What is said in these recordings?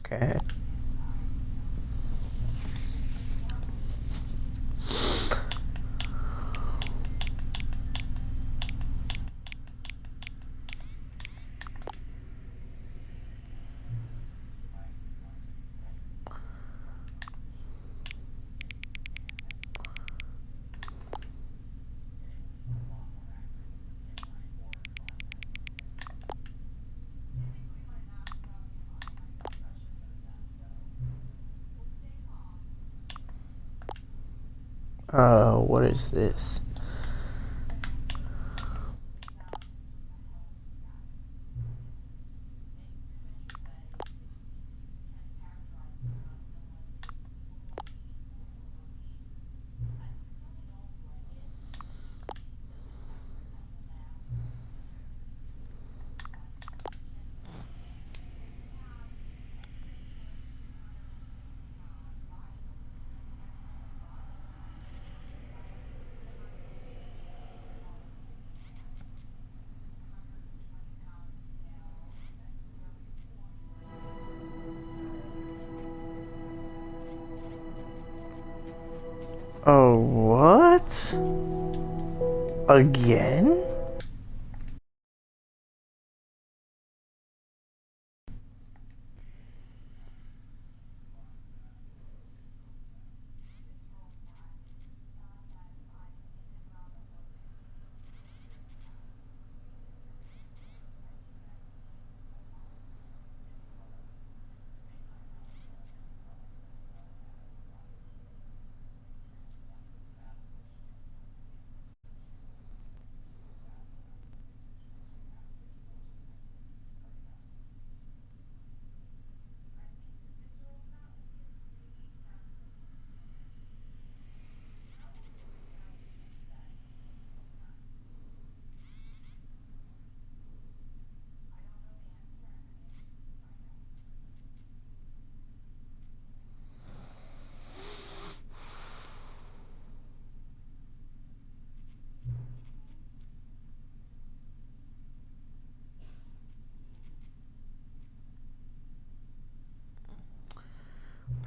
Okay. What is this? Oh, what? Again?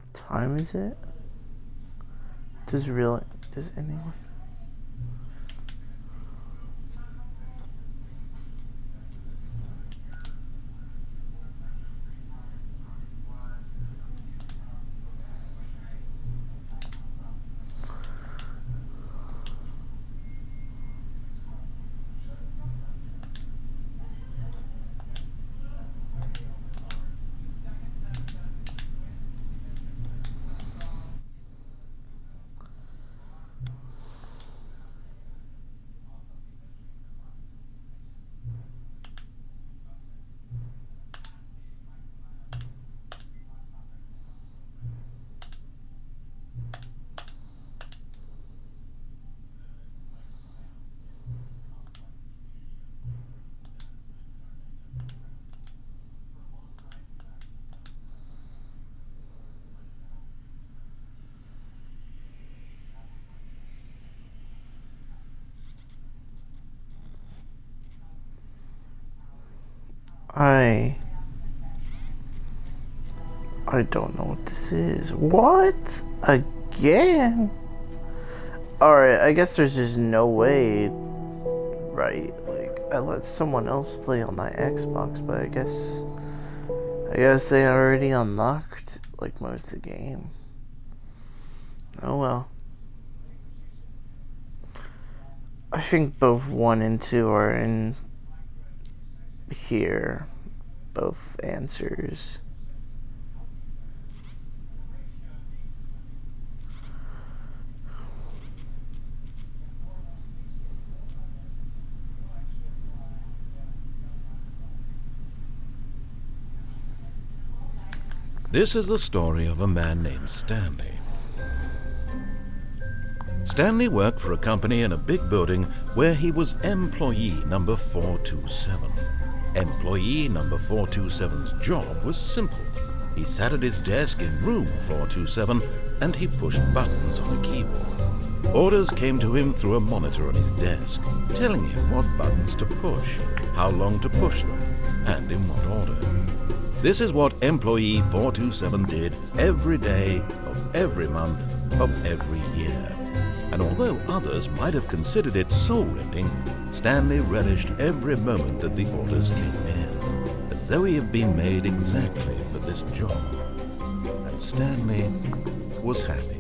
What time is it? Does anyone? I don't know what this is. What? Again? Alright, I guess there's just no way, right? Like, I let someone else play on my Xbox, but I guess they already unlocked, like, most of the game. Oh well. I think both 1 and 2 are in here. Both answers. This is the story of a man named Stanley. Stanley worked for a company in a big building where he was employee number 427. Employee number 427's job was simple. He sat at his desk in room 427 and he pushed buttons on a keyboard. Orders came to him through a monitor on his desk, telling him what buttons to push, how long to push them, and in what order. This is what employee 427 did every day of every month of every year. And although others might have considered it soul-rending, Stanley relished every moment that the orders came in, as though he had been made exactly for this job. And Stanley was happy.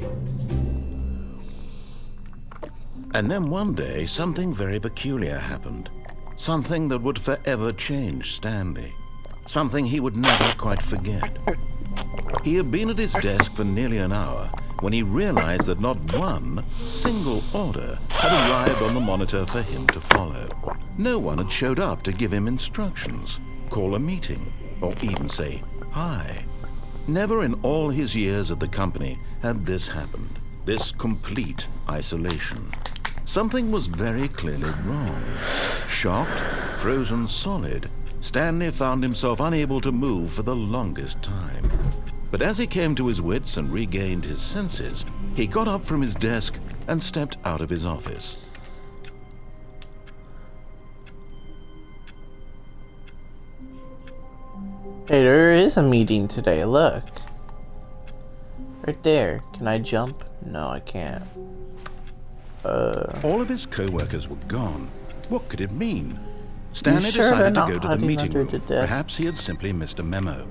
And then one day, something very peculiar happened. Something that would forever change Stanley. Something he would never quite forget. He had been at his desk for nearly an hour when he realized that not one single order had arrived on the monitor for him to follow. No one had showed up to give him instructions, call a meeting, or even say hi. Never in all his years at the company had this happened, this complete isolation. Something was very clearly wrong. Shocked, frozen solid, Stanley found himself unable to move for the longest time. But as he came to his wits and regained his senses, he got up from his desk and stepped out of his office. Hey, there is a meeting today, look. Right there. Can I jump? No, I can't. All of his co-workers were gone. What could it mean? Stanley decided to go to the meeting room. Perhaps he had simply missed a memo.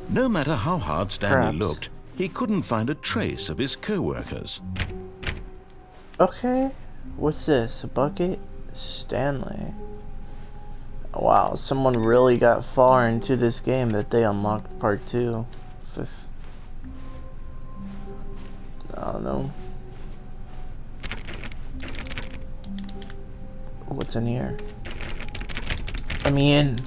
No matter how hard Stanley looked, he couldn't find a trace of his co-workers. Okay, what's this? A bucket? Stanley. Wow, someone really got far into this game that they unlocked part 2. I don't know. What's in here? Let me in.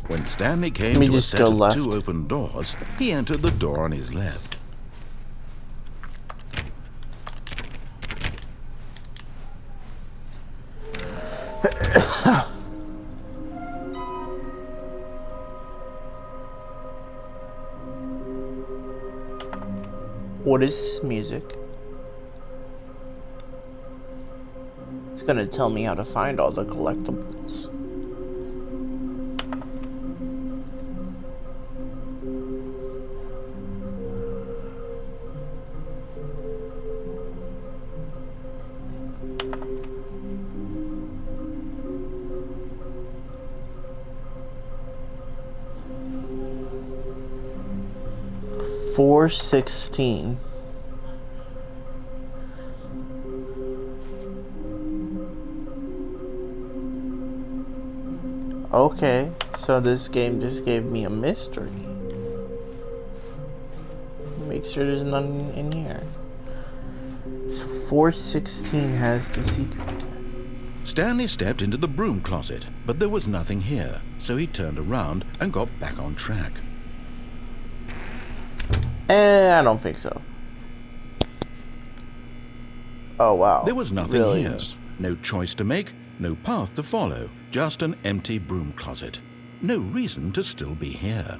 When Stanley came to a set of 2 open doors, he entered the door on his left. What is this music? It's gonna tell me how to find all the collectibles. $4.16. Okay, so this game just gave me a mystery. Make sure there's none in here. So 416 has the secret. Stanley stepped into the broom closet, but there was nothing here, so he turned around and got back on track. I don't think so. Oh wow. There was nothing here. No choice to make, no path to follow, just an empty broom closet. No reason to still be here.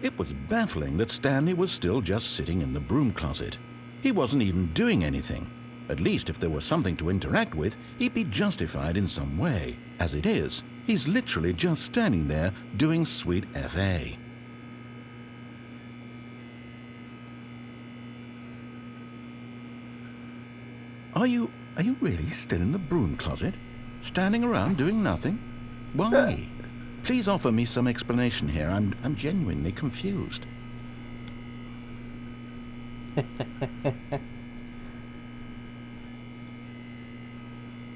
It was baffling that Stanley was still just sitting in the broom closet. He wasn't even doing anything. At least if there was something to interact with, he'd be justified in some way. As it is, he's literally just standing there doing sweet FA. Are you really still in the broom closet? Standing around doing nothing? Why? Please offer me some explanation here. I'm genuinely confused.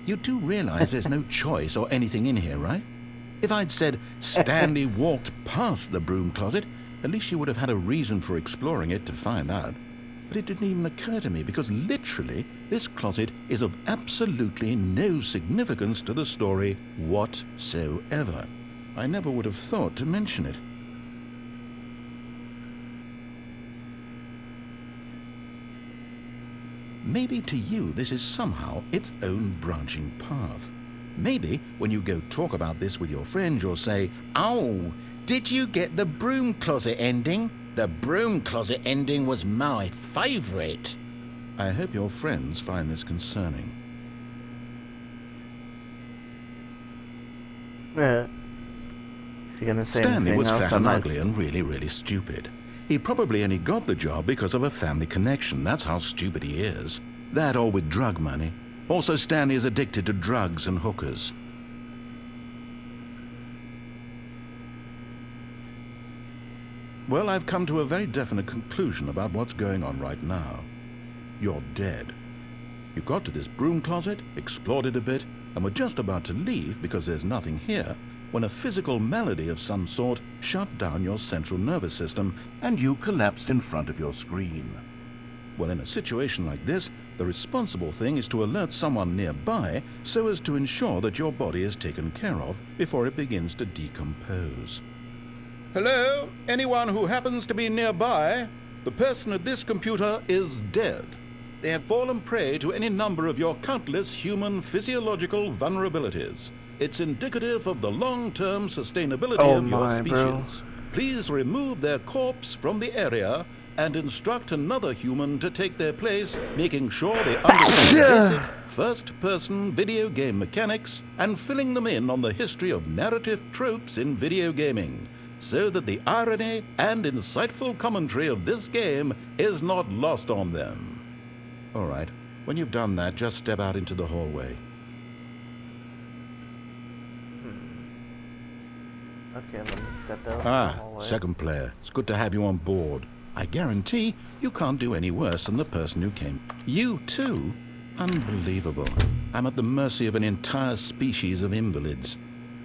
You do realize there's no choice or anything in here, right? If I'd said Stanley walked past the broom closet, at least you would have had a reason for exploring it to find out. But it didn't even occur to me because literally this closet is of absolutely no significance to the story whatsoever. I never would have thought to mention it. maybe to you this is somehow its own branching path. Maybe when you go talk about this with your friends, you'll say, "Oh, did you get the broom closet ending? The broom closet ending was my favorite." I hope your friends find this concerning. Yeah. Is he gonna say Stanley anything was else? fat and ugly and really, really stupid. He probably only got the job because of a family connection. That's how stupid he is. That or with drug money. Also, Stanley is addicted to drugs and hookers. Well, I've come to a very definite conclusion about what's going on right now. You're dead. You got to this broom closet, explored it a bit, and were just about to leave because there's nothing here, when a physical malady of some sort shut down your central nervous system and you collapsed in front of your screen. Well, in a situation like this, the responsible thing is to alert someone nearby so as to ensure that your body is taken care of before it begins to decompose. Hello? Anyone who happens to be nearby? The person at this computer is dead. They have fallen prey to any number of your countless human physiological vulnerabilities. It's indicative of the long-term sustainability of your species. Please remove their corpse from the area and instruct another human to take their place, making sure they understand basic first-person video game mechanics and filling them in on the history of narrative tropes in video gaming, so that the irony and insightful commentary of this game is not lost on them. All right, when you've done that, just step out into the hallway. Okay, let me step out. Second player. It's good to have you on board. I guarantee you can't do any worse than the person who came. You too? Unbelievable. I'm at the mercy of an entire species of invalids.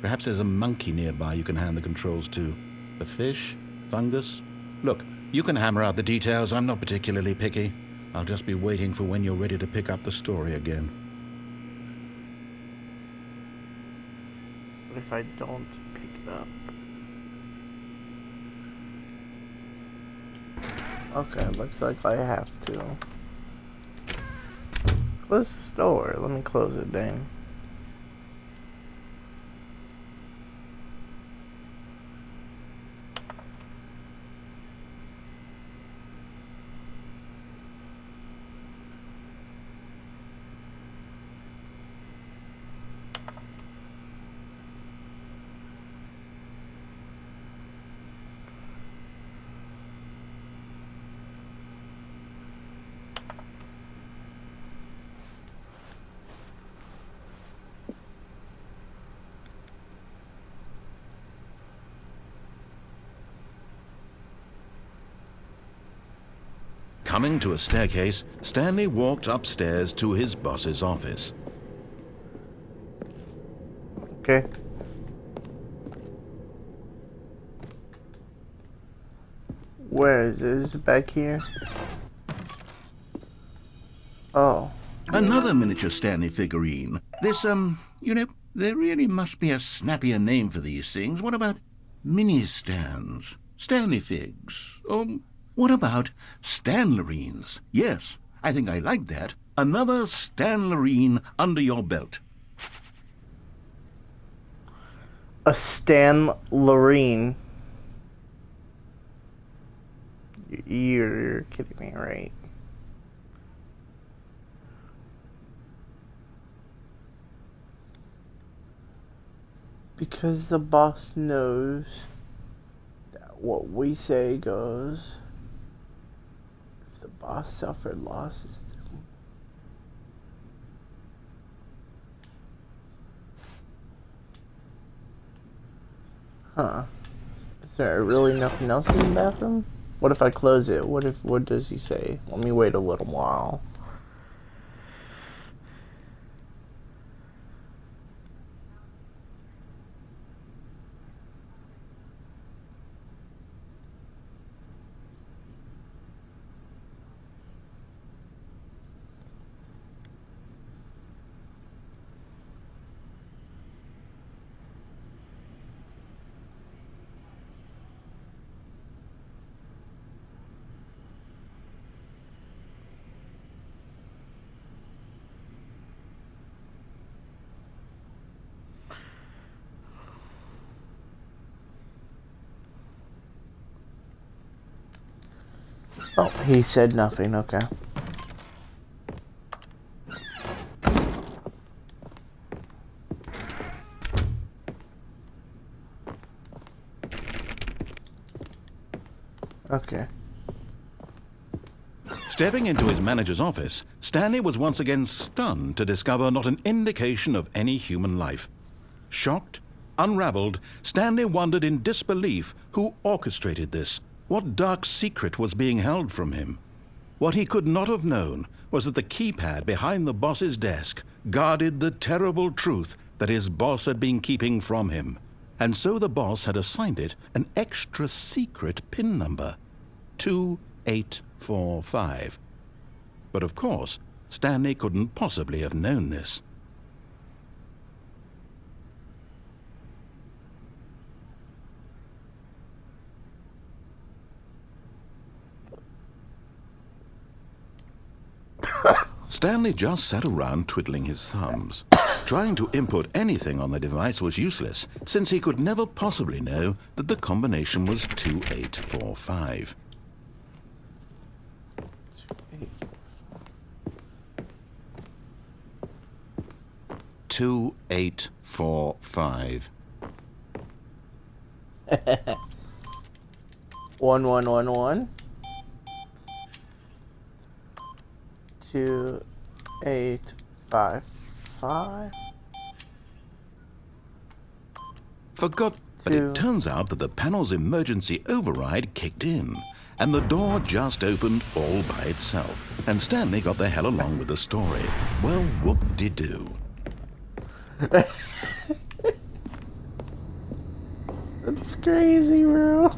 Perhaps there's a monkey nearby you can hand the controls to. A fish? Fungus? Look, you can hammer out the details. I'm not particularly picky. I'll just be waiting for when you're ready to pick up the story again. What if I don't pick it up? Okay, looks like I have to. Close the door. Let me close it, dang. Coming to a staircase, Stanley walked upstairs to his boss's office. Okay. Where is it? Is it back here? Oh. Another miniature Stanley figurine. This, there really must be a snappier name for these things. What about mini-stands? Stanley figs? What about Stanlerines? Yes, I think I like that. Another Stanlerine under your belt. A Stanlerine. You're kidding me, right? Because the boss knows that what we say goes. If the boss suffered losses, huh? Is there really nothing else in the bathroom? What if I close it? What does he say? Let me wait a little while. Oh, he said nothing, okay. Okay. Stepping into his manager's office, Stanley was once again stunned to discover not an indication of any human life. Shocked, unraveled, Stanley wondered in disbelief who orchestrated this. What dark secret was being held from him? What he could not have known was that the keypad behind the boss's desk guarded the terrible truth that his boss had been keeping from him. And so the boss had assigned it an extra secret PIN number, 2845. But of course, Stanley couldn't possibly have known this. Stanley just sat around twiddling his thumbs. Trying to input anything on the device was useless, since he could never possibly know that the combination was 2845. 2845. 1111 2855. Forgot, but it turns out that the panel's emergency override kicked in, and the door just opened all by itself, and Stanley got the hell along with the story. Well, whoop-de-doo. That's crazy, bro.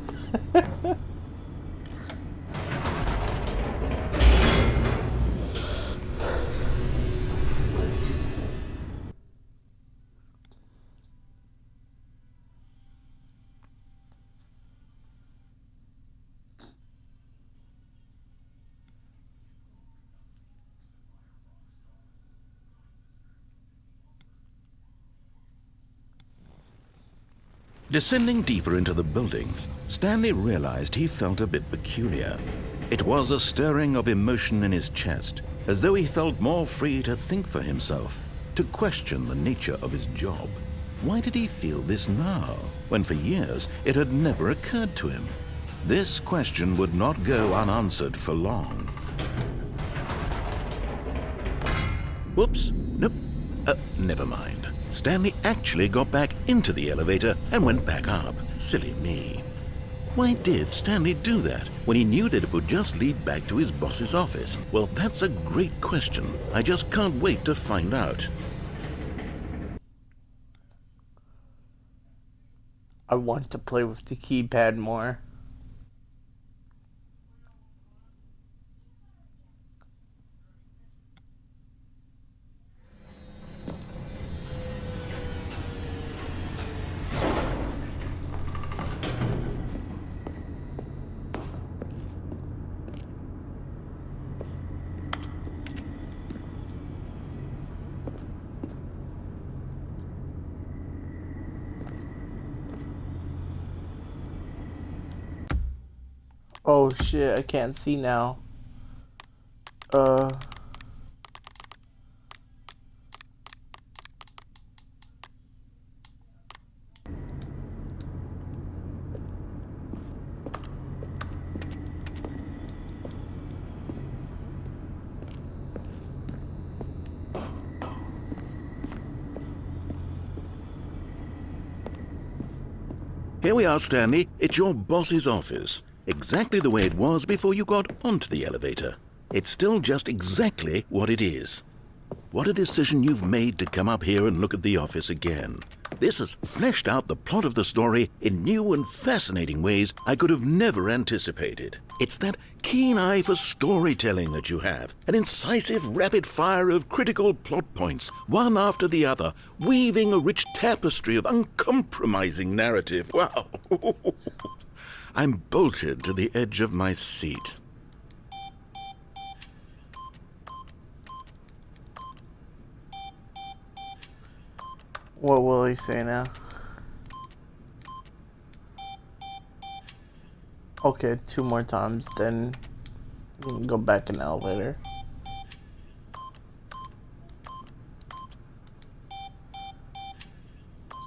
Descending deeper into the building, Stanley realized he felt a bit peculiar. It was a stirring of emotion in his chest, as though he felt more free to think for himself, to question the nature of his job. Why did he feel this now, when for years it had never occurred to him? This question would not go unanswered for long. Whoops, nope, never mind. Stanley actually got back into the elevator and went back up. Silly me. Why did Stanley do that when he knew that it would just lead back to his boss's office? Well, that's a great question. I just can't wait to find out. I want to play with the keypad more. Oh shit, I can't see now. Here we are, Stanley. It's your boss's office. Exactly the way it was before you got onto the elevator. It's still just exactly what it is. What a decision you've made to come up here and look at the office again. This has fleshed out the plot of the story in new and fascinating ways I could have never anticipated. It's that keen eye for storytelling that you have, an incisive rapid fire of critical plot points, one after the other, weaving a rich tapestry of uncompromising narrative. Wow! I'm bolted to the edge of my seat. What will he say now? Okay, 2 more times, then Go back in the elevator.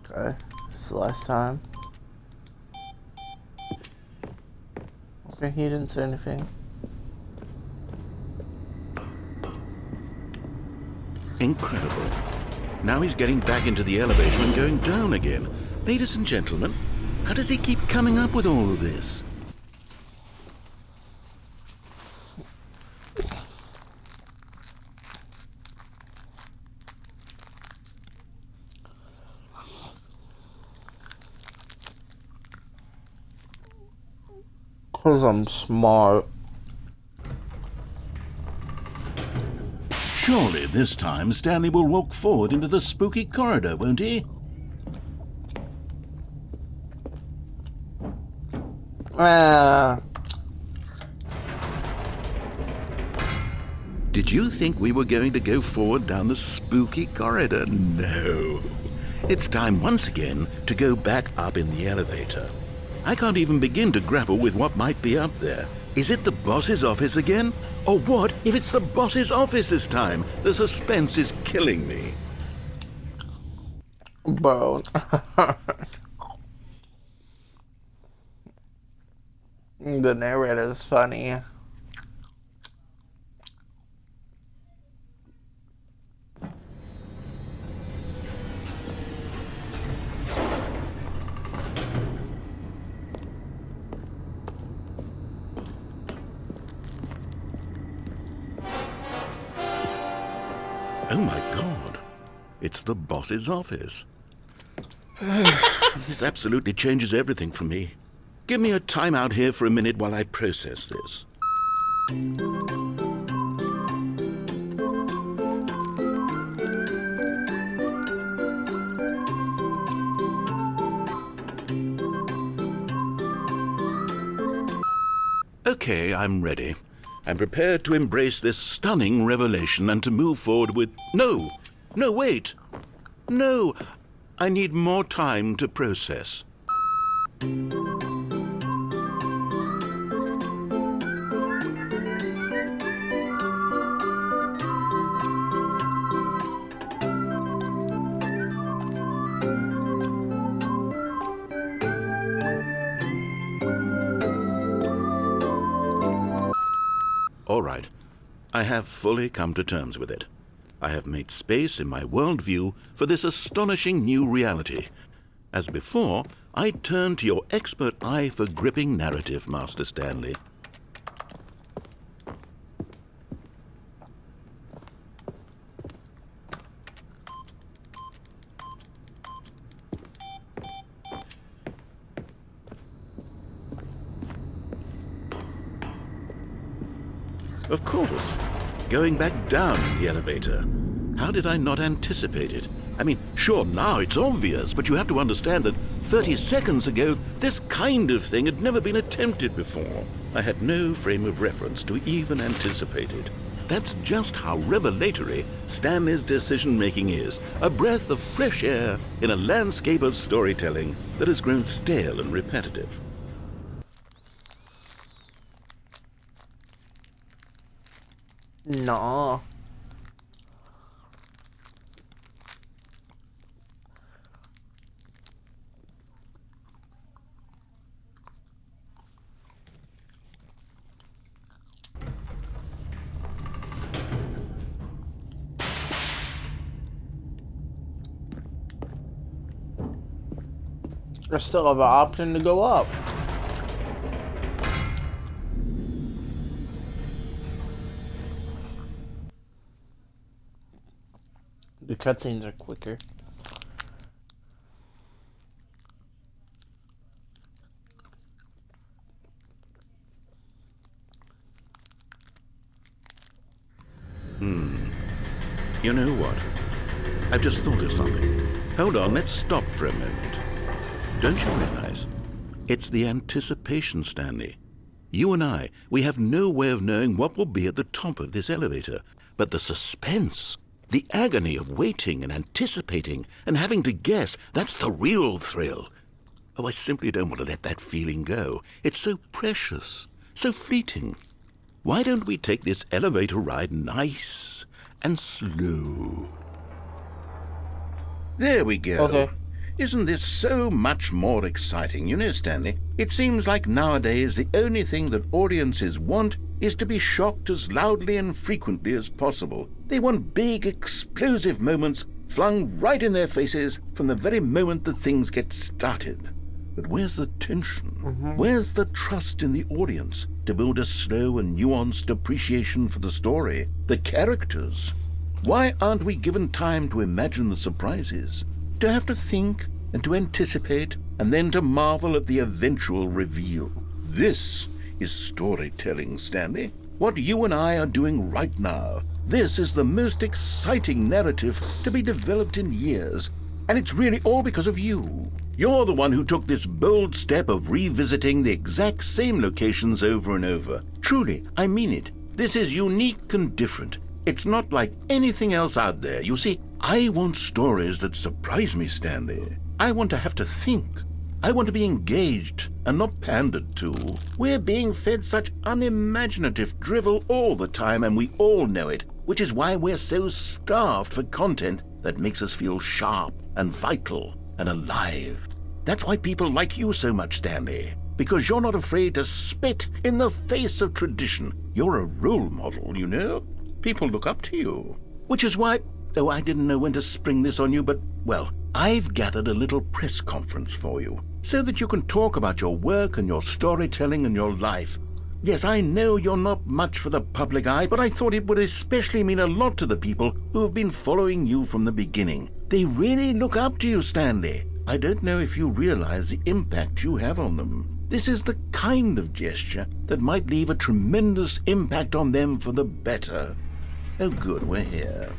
Okay, it's the last time. Okay, he didn't say anything. Incredible. Now he's getting back into the elevator and going down again. Ladies and gentlemen, how does he keep coming up with all of this? Cause I'm smart. Surely this time Stanley will walk forward into the spooky corridor, won't he? Did you think we were going to go forward down the spooky corridor? No. It's time once again to go back up in the elevator. I can't even begin to grapple with what might be up there. Is it the boss's office again? Or what if it's the boss's office this time? The suspense is killing me. Bro. The narrator's funny. Oh my God. It's the boss's office. This absolutely changes everything for me. Give me a time out here for a minute while I process this. Okay, I'm ready. I'm prepared to embrace this stunning revelation and to move forward with... No, wait. No, I need more time to process. All right, I have fully come to terms with it. I have made space in my worldview for this astonishing new reality. As before, I turn to your expert eye for gripping narrative, Master Stanley. Of course. Going back down in the elevator. How did I not anticipate it? I mean, sure, now it's obvious, but you have to understand that 30 seconds ago, this kind of thing had never been attempted before. I had no frame of reference to even anticipate it. That's just how revelatory Stanley's decision-making is. A breath of fresh air in a landscape of storytelling that has grown stale and repetitive. No. I still have an option to go up. The cutscenes are quicker. You know what? I've just thought of something. Hold on, let's stop for a moment. Don't you realize? It's the anticipation, Stanley. You and I, we have no way of knowing what will be at the top of this elevator. But the suspense, the agony of waiting and anticipating and having to guess, that's the real thrill. Oh, I simply don't want to let that feeling go. It's so precious, so fleeting. Why don't we take this elevator ride nice and slow? There we go. Okay. Isn't this so much more exciting? You know, Stanley, it seems like nowadays the only thing that audiences want is to be shocked as loudly and frequently as possible. They want big, explosive moments flung right in their faces from the very moment that things get started. But where's the tension? Where's the trust in the audience to build a slow and nuanced appreciation for the story, the characters? Why aren't we given time to imagine the surprises, to have to think and to anticipate, and then to marvel at the eventual reveal? This is storytelling, Stanley. What you and I are doing right now. This is the most exciting narrative to be developed in years, and it's really all because of you. You're the one who took this bold step of revisiting the exact same locations over and over. Truly, I mean it. This is unique and different. It's not like anything else out there. You see, I want stories that surprise me, Stanley. I want to have to think. I want to be engaged and not pandered to. We're being fed such unimaginative drivel all the time, and we all know it, which is why we're so starved for content that makes us feel sharp and vital and alive. That's why people like you so much, Stanley, because you're not afraid to spit in the face of tradition. You're a role model, you know? People look up to you. Which is why, oh, I didn't know when to spring this on you, but, well, I've gathered a little press conference for you, so that you can talk about your work and your storytelling and your life. Yes, I know you're not much for the public eye, but I thought it would especially mean a lot to the people who have been following you from the beginning. They really look up to you, Stanley. I don't know if you realize the impact you have on them. This is the kind of gesture that might leave a tremendous impact on them for the better. Oh good, we're here.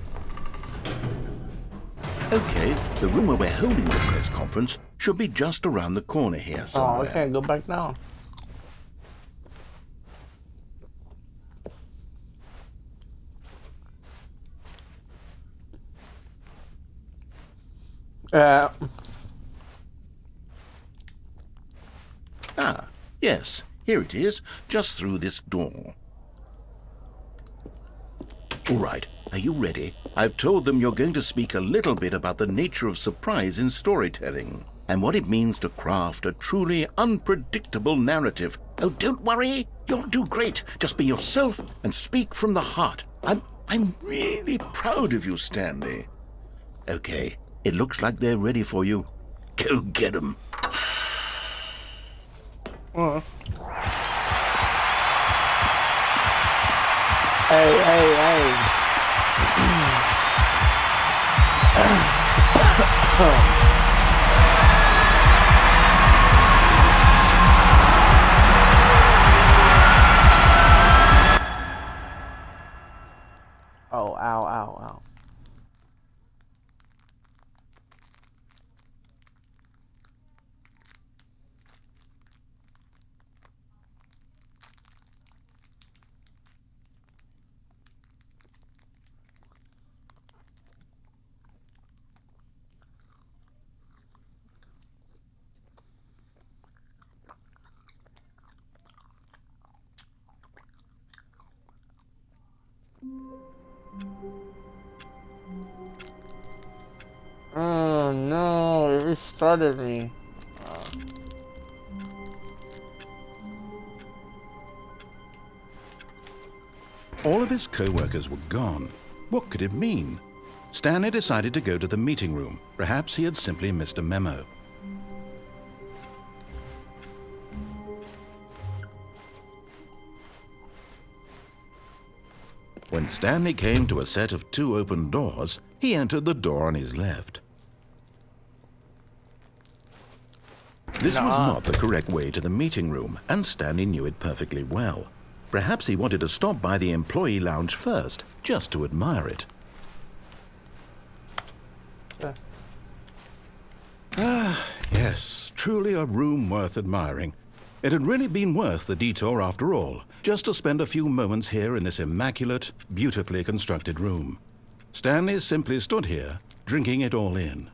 Okay, the room where we're holding the press conference should be just around the corner here somewhere. Oh, I can't go back down. Ah, yes, here it is, just through this door. All right, are you ready? I've told them you're going to speak a little bit about the nature of surprise in storytelling and what it means to craft a truly unpredictable narrative. Oh, don't worry, you'll do great. Just be yourself and speak from the heart. I'm really proud of you, Stanley. Okay, it looks like they're ready for you. Go get them. Hey. Oh, ow. Oh no, it restarted me. All of his co-workers were gone. What could it mean? Stanley decided to go to the meeting room. Perhaps he had simply missed a memo. When Stanley came to a set of 2 open doors, he entered the door on his left. This was not the correct way to the meeting room, and Stanley knew it perfectly well. Perhaps he wanted to stop by the employee lounge first, just to admire it. Yes, truly a room worth admiring. It had really been worth the detour after all, just to spend a few moments here in this immaculate, beautifully constructed room. Stanley simply stood here, drinking it all in.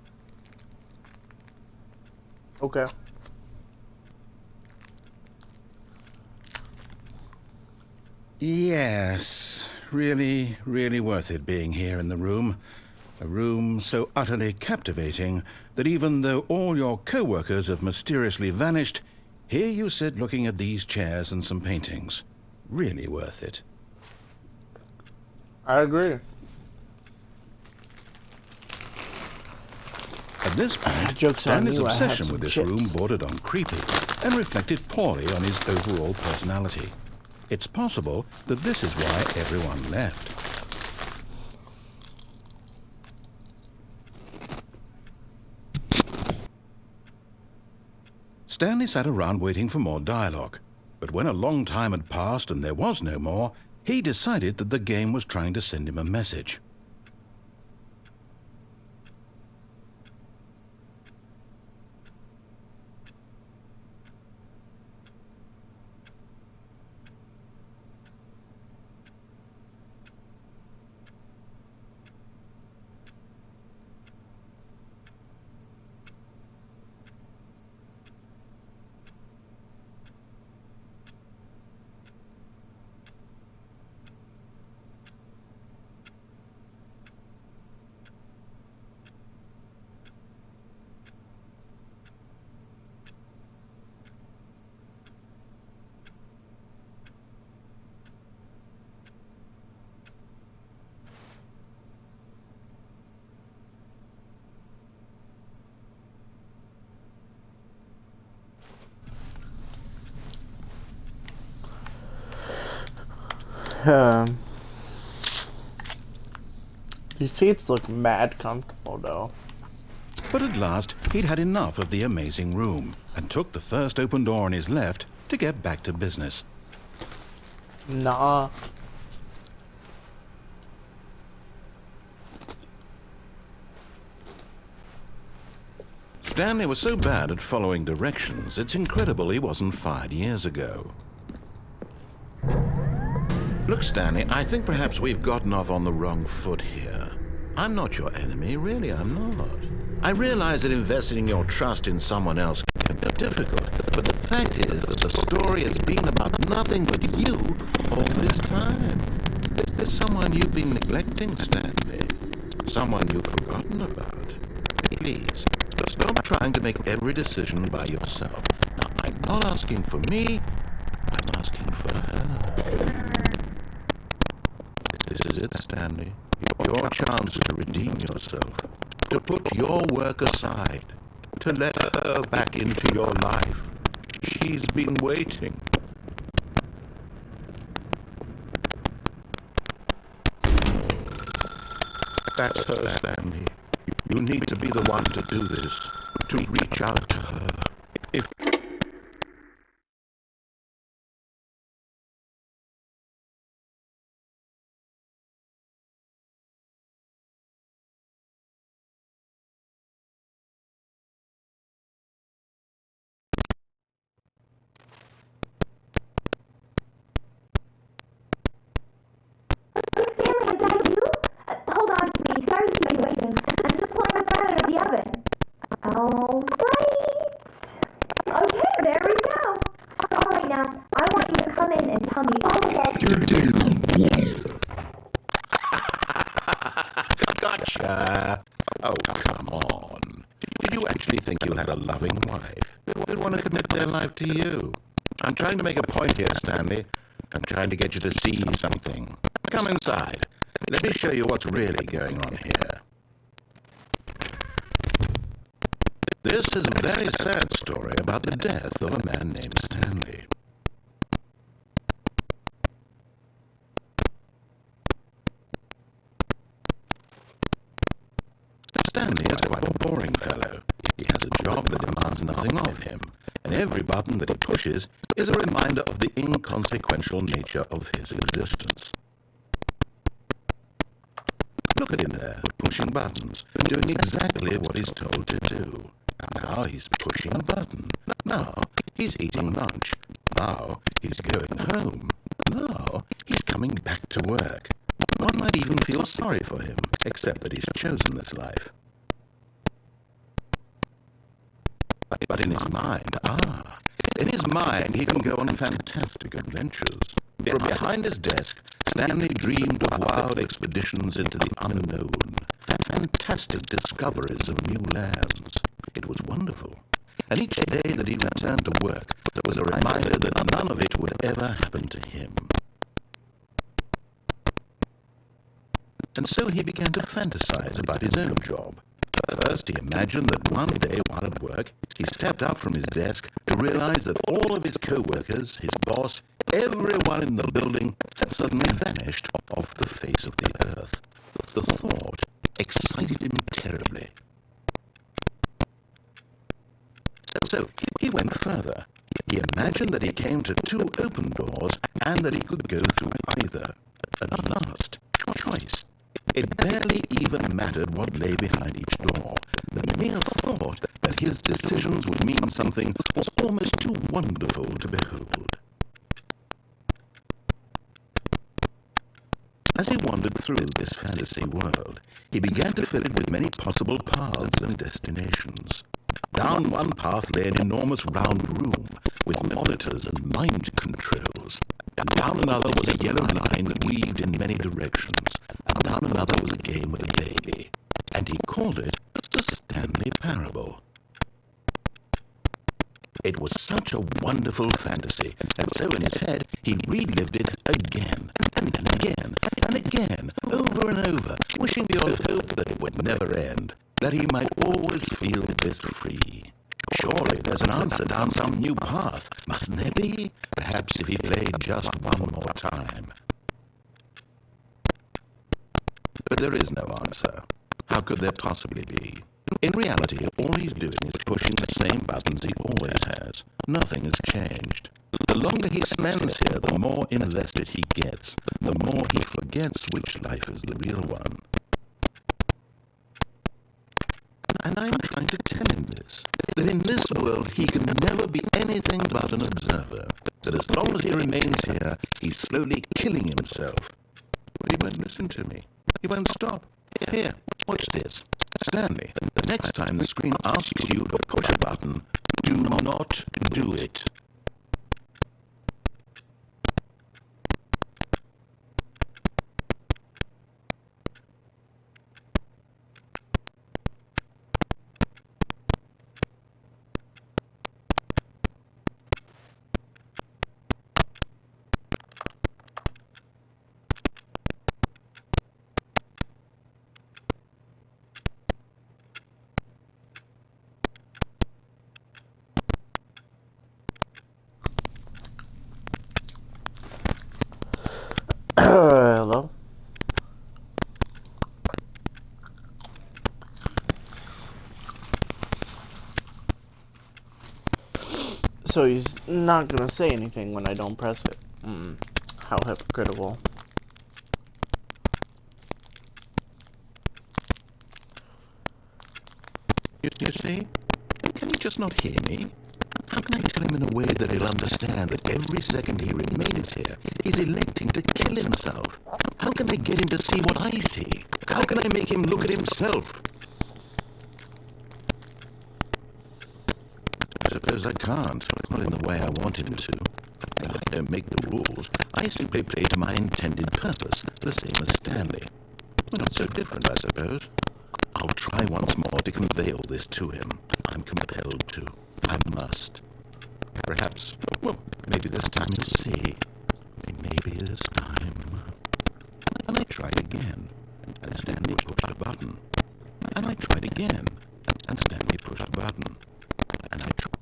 Okay. Yes, really, really worth it being here in the room. A room so utterly captivating that even though all your co-workers have mysteriously vanished, here you sit looking at these chairs and some paintings. Really worth it. I agree. At this point, Joke's on Stanley's you, I have obsession some with this chips. room bordered on creepy and reflected poorly on his overall personality. It's possible that this is why everyone left. Stanley sat around waiting for more dialogue, but when a long time had passed and there was no more, he decided that the game was trying to send him a message. These seats look mad comfortable, though. But at last, he'd had enough of the amazing room and took the first open door on his left to get back to business. Nah. Stanley was so bad at following directions, it's incredible he wasn't fired years ago. Look, Stanley, I think perhaps we've gotten off on the wrong foot here. I'm not your enemy, really, I'm not. I realize that investing your trust in someone else can be difficult, but the fact is that the story has been about nothing but you all this time. There's someone you've been neglecting, Stanley. Someone you've forgotten about. Please, stop trying to make every decision by yourself. Now, I'm not asking for me, I'm asking for her. This is it, Stanley. Your chance to redeem yourself. To put your work aside. To let her back into your life. She's been waiting. That's her, Stanley. You need to be the one to do this. To reach out to her. If Stanley, is that you? Hold on, sweetie. Sorry to keep you waiting. I'm just pulling my bread out of the oven. All right. Okay, there we go. All right, now, I want you to come in and tell me all about your day. Gotcha. Oh, come on. Did you actually think you had a loving wife who'd want to commit their life to you? I'm trying to make a point here, Stanley. I'm trying to get you to see something. Come inside. Let me show you what's really going on here. This is a very sad story about the death of a man named Stanley. Stanley is quite a boring fellow. He has a job that demands nothing of him, and every button that he pushes is a reminder of the inconsequential nature of his existence. Look at him there, pushing buttons, doing exactly what he's told to do. Now he's pushing a button. Now he's eating lunch. Now he's going home. Now he's coming back to work. One might even feel sorry for him, except that he's chosen this life. But in his mind, he can go on fantastic adventures. From behind his desk, Stanley dreamed of wild expeditions into the unknown, fantastic discoveries of new lands. It was wonderful. And each day that he returned to work was a reminder that none of it would ever happen to him. And so he began to fantasize about his own job. First, he imagined that one day while at work, he stepped up from his desk to realize that all of his co-workers, his boss, everyone in the building had suddenly vanished off the face of the earth. The thought excited him terribly. So he went further. He imagined that he came to two open doors and that he could go through either. At last, choice. It barely even mattered what lay behind each door. The mere thought that his decisions would mean something was almost too wonderful to behold. As he wandered through this fantasy world, he began to fill it with many possible paths and destinations. Down one path lay an enormous round room with monitors and mind controls. And down another was a yellow line that weaved in many directions. And down another was a game with a baby. And he called it the Stanley Parable. It was such a wonderful fantasy, and so in his head he relived it again, and then again, and again, over and over, wishing beyond hope that it would never end, that he might always feel this free. Surely there's an answer down some new path, mustn't there be? Perhaps if he played just one more time. But there is no answer. How could there possibly be? In reality, all he's doing is pushing the same buttons he always has. Nothing has changed. The longer he spends here, the more invested he gets, the more he forgets which life is the real one. And I'm trying to tell him this, that in this world he can never be anything but an observer, that as long as he remains here, he's slowly killing himself. But he won't listen to me. He won't stop. Here, watch this. Stanley, the next time the screen asks you to push a button, do not do it. Hello? So he's not gonna say anything when I don't press it. How hypocritical. You see? Can he just not hear me? How can I tell him in a way that he'll understand that every second he remains here, he's electing to kill himself? How can I get him to see what I see? How can I make him look at himself? I suppose I can't, not in the way I want him to. I don't make the rules. I simply play to my intended purpose, the same as Stanley. We're not so different, I suppose. I'll try once more to convey all this to him. I'm compelled to. I must. Perhaps, well, maybe this time he'll see. Maybe this time. And I tried again, and Stanley pushed a button. And I tried again, and Stanley pushed a button. And I tried.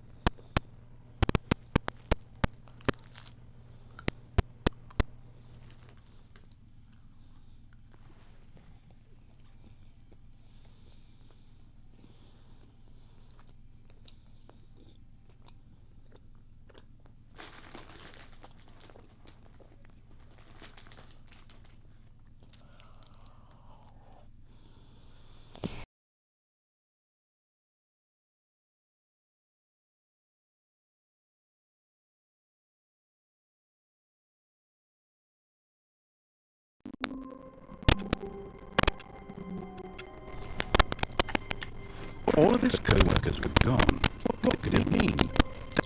All of his co-workers were gone. What could it mean?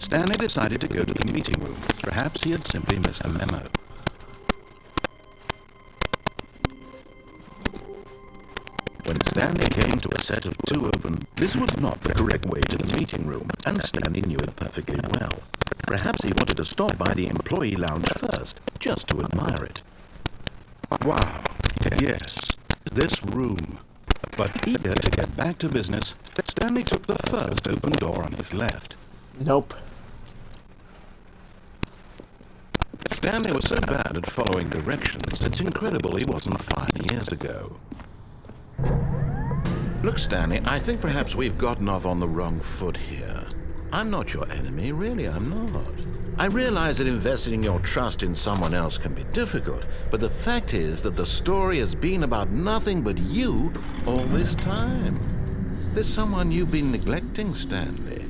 Stanley decided to go to the meeting room. Perhaps he had simply missed a memo. When Stanley came to a set of two open, this was not the correct way to the meeting room, and Stanley knew it perfectly well. Perhaps he wanted to stop by the employee lounge first, just to admire it. Wow, yes, this room. But eager to get back to business, Stanley took the first open door on his left. Nope. Stanley was so bad at following directions, it's incredible he wasn't 5 years ago. Look, Stanley, I think perhaps we've gotten off on the wrong foot here. I'm not your enemy, really, I'm not. I realize that investing your trust in someone else can be difficult, but the fact is that the story has been about nothing but you all this time. There's someone you've been neglecting, Stanley.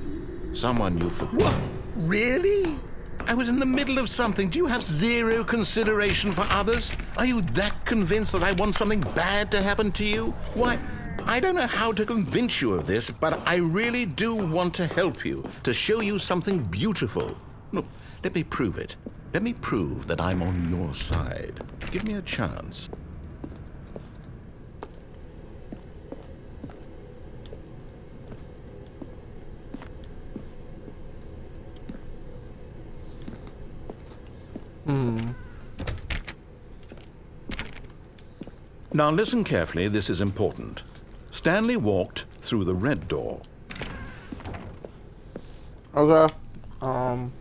Someone you forgot. What? Really? I was in the middle of something. Do you have zero consideration for others? Are you that convinced that I want something bad to happen to you? Why, I don't know how to convince you of this, but I really do want to help you, to show you something beautiful. Look, let me prove it. Let me prove that I'm on your side. Give me a chance. Now listen carefully, this is important. Stanley walked through the red door. Okay.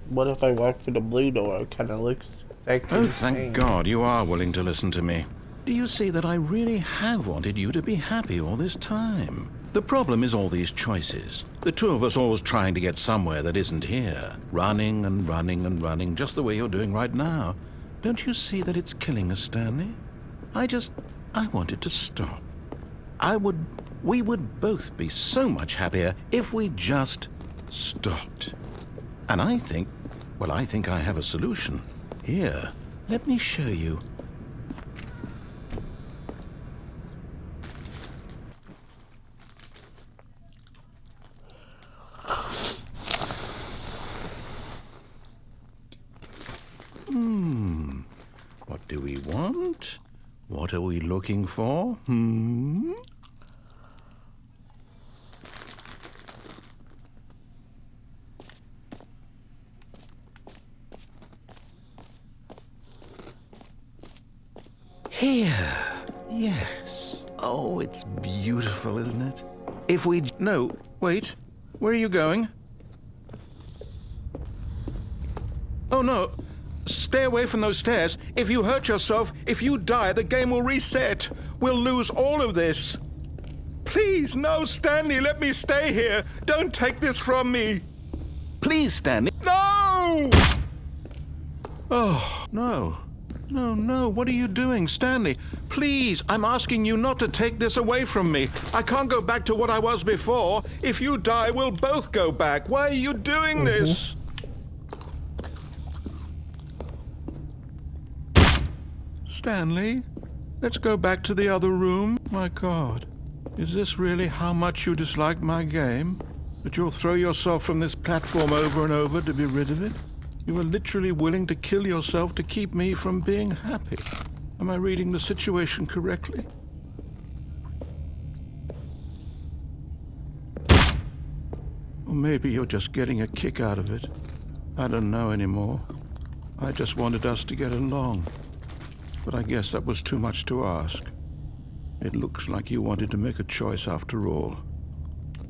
What if I walk through the blue door? It kind of looks exactly Oh, the same. thank God you are willing to listen to me. Do you see that I really have wanted you to be happy all this time? The problem is all these choices. The two of us always trying to get somewhere that isn't here. Running and running and running, just the way you're doing right now. Don't you see that it's killing us, Stanley? I wanted to stop. We would both be so much happier if we just stopped. And I think I have a solution. Here, let me show you. What do we want? What are we looking for? Here. Yes. Oh, it's beautiful, isn't it? If we... No, wait. Where are you going? Oh, no. Stay away from those stairs. If you hurt yourself, if you die, the game will reset. We'll lose all of this. Please, no, Stanley, let me stay here. Don't take this from me. Please, Stanley. No! Oh, no. No, what are you doing, Stanley? Please, I'm asking you not to take this away from me. I can't go back to what I was before. If you die, we'll both go back. Why are you doing this? Stanley, let's go back to the other room. My God, is this really how much you dislike my game? That you'll throw yourself from this platform over and over to be rid of it? You are literally willing to kill yourself to keep me from being happy. Am I reading the situation correctly? Or maybe you're just getting a kick out of it. I don't know anymore. I just wanted us to get along. But I guess that was too much to ask. It looks like you wanted to make a choice after all.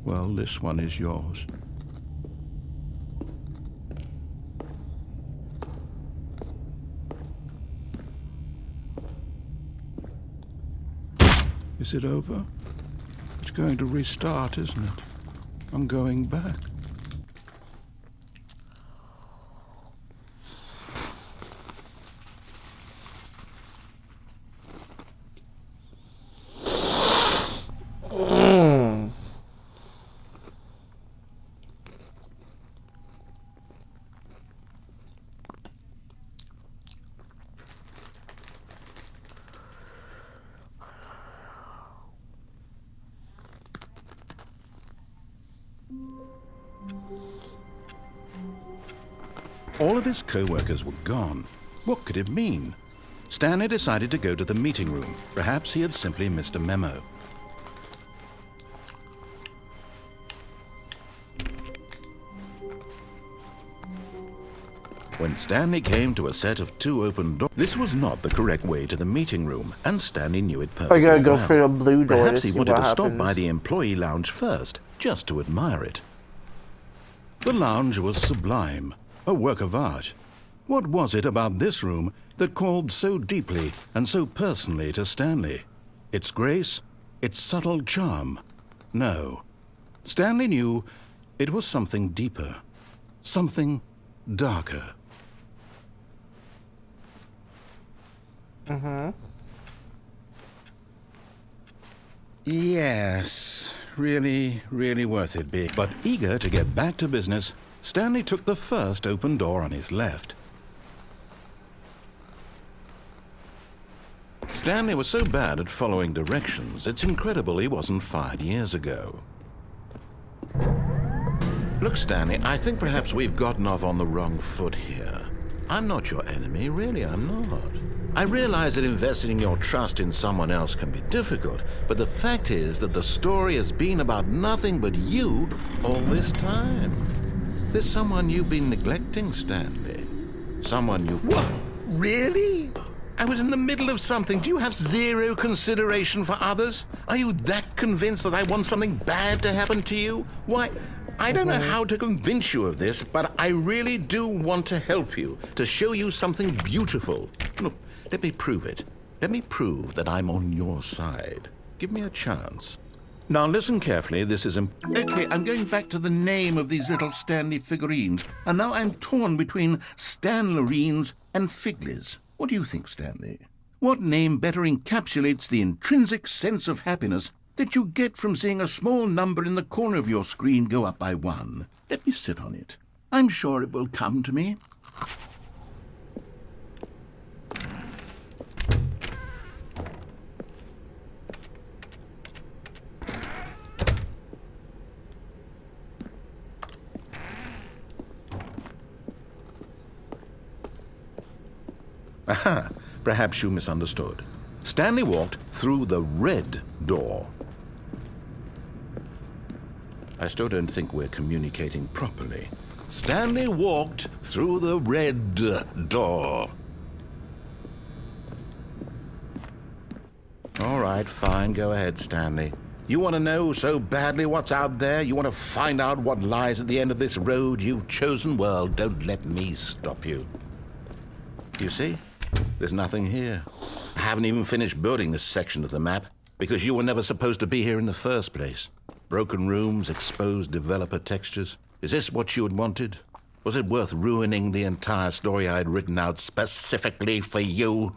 Well, this one is yours. Is it over? It's going to restart, isn't it? I'm going back. All of his co-workers were gone. What could it mean? Stanley decided to go to the meeting room. Perhaps he had simply missed a memo. When Stanley came to a set of 2 open doors, this was not the correct way to the meeting room, and Stanley knew it perfectly I gotta go well. for the blue door. Perhaps to he see wanted what to stop happens. by the employee lounge first, just to admire it. The lounge was sublime, a work of art. What was it about this room that called so deeply and so personally to Stanley? Its grace? Its subtle charm? No. Stanley knew it was something deeper, something darker. Yes, really, really worth it, Big. But eager to get back to business, Stanley took the first open door on his left. Stanley was so bad at following directions, it's incredible he wasn't fired years ago. Look, Stanley, I think perhaps we've gotten off on the wrong foot here. I'm not your enemy, really, I'm not. I realize that investing your trust in someone else can be difficult, but the fact is that the story has been about nothing but you all this time. There's someone you've been neglecting, Stanley. Someone you... What? Really? I was in the middle of something. Do you have zero consideration for others? Are you that convinced that I want something bad to happen to you? Why, I don't know how to convince you of this, but I really do want to help you, to show you something beautiful. Look, let me prove it. Let me prove that I'm on your side. Give me a chance. Now listen carefully, this is Okay, I'm going back to the name of these little Stanley figurines, and now I'm torn between Stanlerines and Figlies. What do you think, Stanley? What name better encapsulates the intrinsic sense of happiness that you get from seeing a small number in the corner of your screen go up by 1? Let me sit on it. I'm sure it will come to me. Aha, perhaps you misunderstood. Stanley walked through the red door. I still don't think we're communicating properly. Stanley walked through the red door. All right, fine, go ahead, Stanley. You want to know so badly what's out there? You want to find out what lies at the end of this road you've chosen? Well, don't let me stop you. You see? There's nothing here. I haven't even finished building this section of the map, because you were never supposed to be here in the first place. Broken rooms, exposed developer textures. Is this what you had wanted? Was it worth ruining the entire story I had written out specifically for you?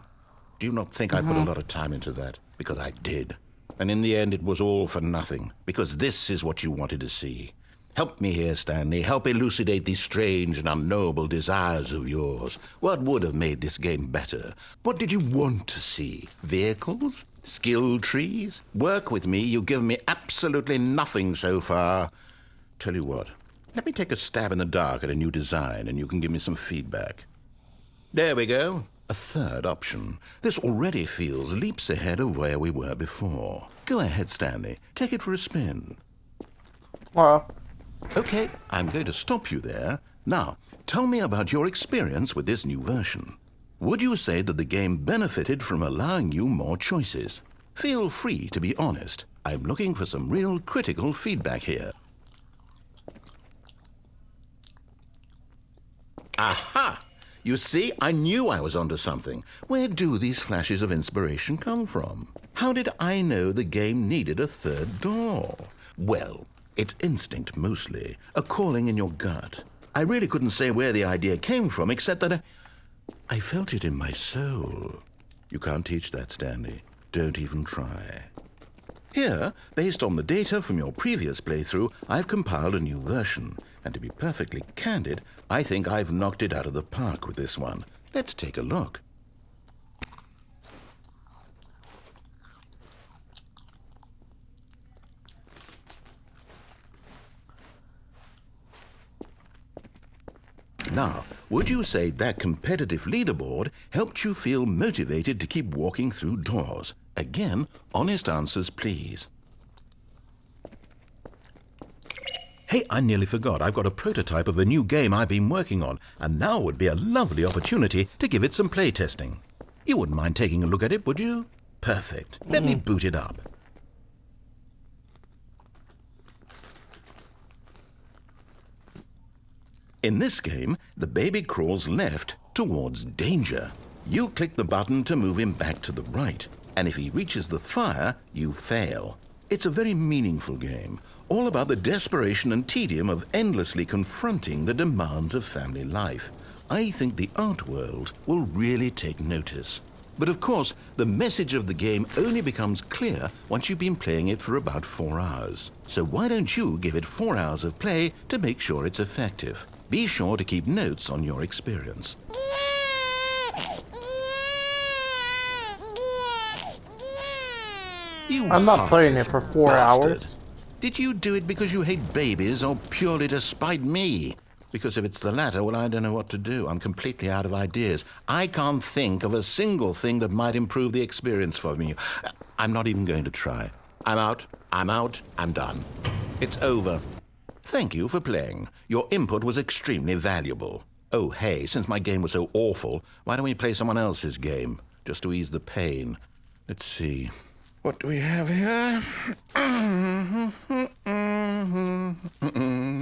Do you not think I put a lot of time into that? Because I did. And in the end, it was all for nothing, because this is what you wanted to see. Help me here, Stanley. Help elucidate these strange and unknowable desires of yours. What would have made this game better? What did you want to see? Vehicles? Skill trees? Work with me. You've given me absolutely nothing so far. Tell you what, let me take a stab in the dark at a new design and you can give me some feedback. There we go. A third option. This already feels leaps ahead of where we were before. Go ahead, Stanley. Take it for a spin. Well, Okay, I'm going to stop you there. Now, tell me about your experience with this new version. Would you say that the game benefited from allowing you more choices? Feel free to be honest. I'm looking for some real critical feedback here. Aha! You see, I knew I was onto something. Where do these flashes of inspiration come from? How did I know the game needed a third door? Well, it's instinct mostly, a calling in your gut. I really couldn't say where the idea came from, except that I felt it in my soul. You can't teach that, Stanley. Don't even try. Here, based on the data from your previous playthrough, I've compiled a new version. And to be perfectly candid, I think I've knocked it out of the park with this one. Let's take a look. Now, would you say that competitive leaderboard helped you feel motivated to keep walking through doors? Again, honest answers, please. Hey, I nearly forgot. I've got a prototype of a new game I've been working on, and now would be a lovely opportunity to give it some playtesting. You wouldn't mind taking a look at it, would you? Perfect. Let me boot it up. In this game, the baby crawls left towards danger. You click the button to move him back to the right, and if he reaches the fire, you fail. It's a very meaningful game, all about the desperation and tedium of endlessly confronting the demands of family life. I think the art world will really take notice. But of course, the message of the game only becomes clear once you've been playing it for about 4 hours. So why don't you give it 4 hours of play to make sure it's effective? Be sure to keep notes on your experience. I'm not playing it for 4 hours. Did you do it because you hate babies or purely to spite me? Because if it's the latter, well, I don't know what to do. I'm completely out of ideas. I can't think of a single thing that might improve the experience for me. I'm not even going to try. I'm out, I'm done. It's over. Thank you for playing. Your input was extremely valuable. Oh, hey, since my game was so awful, why don't we play someone else's game, just to ease the pain? Let's see. What do we have here?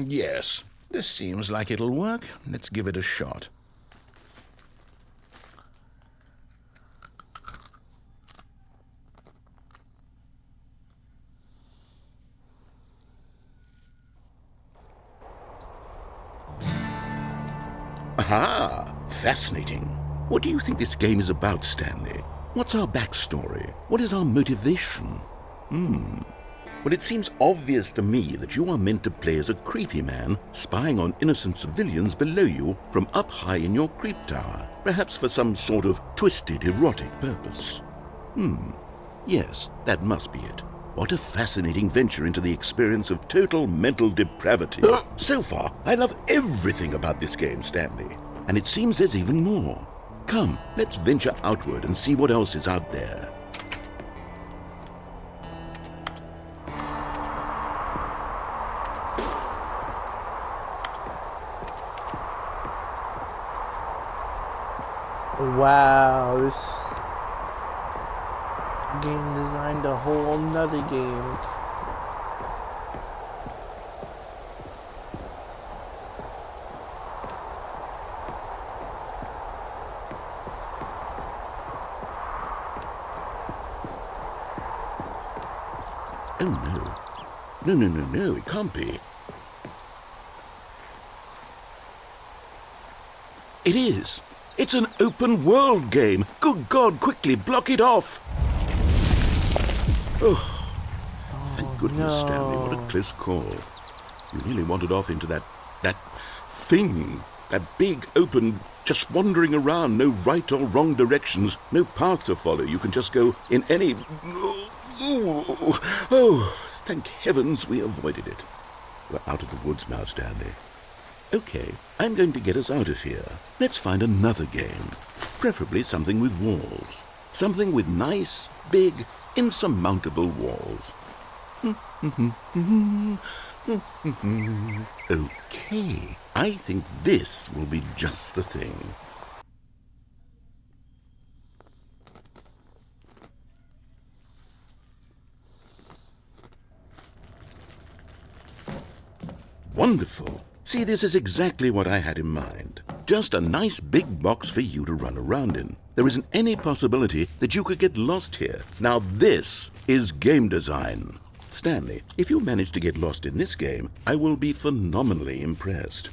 Yes, this seems like it'll work. Let's give it a shot. Aha! Fascinating. What do you think this game is about, Stanley? What's our backstory? What is our motivation? Well, it seems obvious to me that you are meant to play as a creepy man spying on innocent civilians below you from up high in your creep tower, perhaps for some sort of twisted, erotic purpose. Yes, that must be it. What a fascinating venture into the experience of total mental depravity. So far, I love everything about this game, Stanley. And it seems there's even more. Come, let's venture outward and see what else is out there. Wow, this game designed a whole nother game. Oh, no. No, it can't be. It is. It's an open world game. Good God, quickly, block it off. Oh, thank goodness, no. Stanley, what a close call. You nearly wandered off into that thing, that big, open, just wandering around, no right or wrong directions, no path to follow. You can just go in any... Oh, thank heavens we avoided it. We're out of the woods now, Stanley. Okay, I'm going to get us out of here. Let's find another game. Preferably something with walls. Something with nice, big, insurmountable walls. Okay, I think this will be just the thing. Wonderful. See, this is exactly what I had in mind. Just a nice big box for you to run around in. There isn't any possibility that you could get lost here. Now this is game design. Stanley, if you manage to get lost in this game, I will be phenomenally impressed.